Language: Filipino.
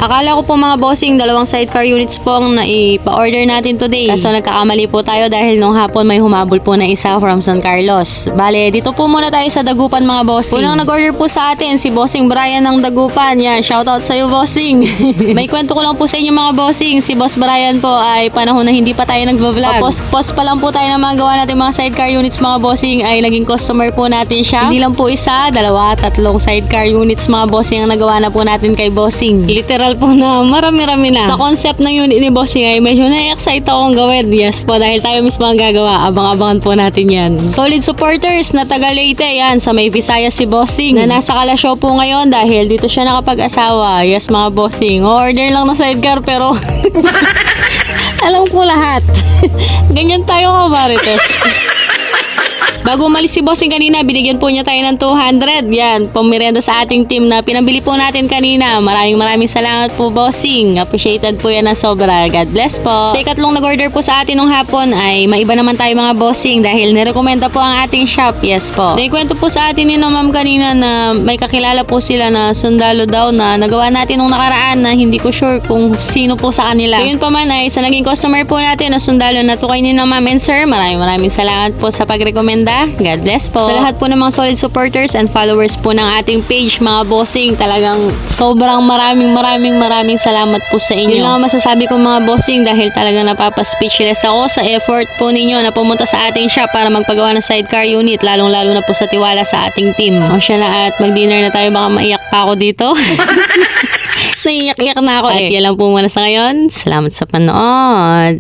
Akala ko po mga bossing, dalawang sidecar units po ang naipa-order natin today. Kaso nagkakamali po tayo dahil nung hapon may humabol po na isa from San Carlos. Bale, dito po muna tayo sa Dagupan mga bossing. Unang nag-order po sa atin si Bossing Brian ng Dagupan. Yan, shoutout sa'yo bossing. May kwento ko lang po sa inyo mga bossing. Si Boss Brian po ay panahon na hindi pa tayo nagva-vlog. Post pa lang po tayo ng mga gawa natin mga sidecar units mga bossing ay naging customer po natin siya. Hindi lang po isa, dalawa, tatlong sidecar units mga bossing ang nagawa na po natin kay bossing. Literal po na marami-rami na. Sa concept ng unit ni bossing ay medyo na-excite akong gawin. Yes po, dahil tayo mismo ang gagawa. Abang-abangan po natin yan. Solid supporters na taga Leyte yan sa may Visayas si bossing na nasa Kalasyaw po ngayon dahil dito siya nakapag-asawa. Yes mga bossing. Order lang na sidecar pero alam ko lahat. Ganyan tayo kamarites. Bago umalis si bossing kanina, binigyan po niya tayo ng 200. Yan, pamirienda sa ating team na pinabili po natin kanina. Maraming salamat po bossing. Appreciated po yan na sobra. God bless po. Sa ikatlong nag-order po sa atin nung hapon ay maiba naman tayo mga bossing dahil nirekomenda po ang ating shop. Yes po. Naikwento po sa atin ni ma'am kanina na may kakilala po sila na sundalo daw na nagawa natin nung nakaraan na hindi ko sure kung sino po sa kanila. Yun pa man ay sa naging customer po natin na sundalo na tukay ni ma'am and sir. Maraming salamat po sa pagrekomenda. God bless po. Sa lahat po ng mga solid supporters and followers po ng ating page, mga bossing, talagang sobrang maraming salamat po sa inyo. Yun lang ang masasabi ko mga bossing dahil talagang napapa-speechless ako sa effort po ninyo na pumunta sa ating shop para magpagawa ng sidecar unit, lalong-lalo na po sa tiwala sa ating team. O siya na at mag-dinner na tayo, baka maiyak pa ako dito. Naiiyak-iyak na ako. At yan lang po muna sa ngayon. Salamat sa panood.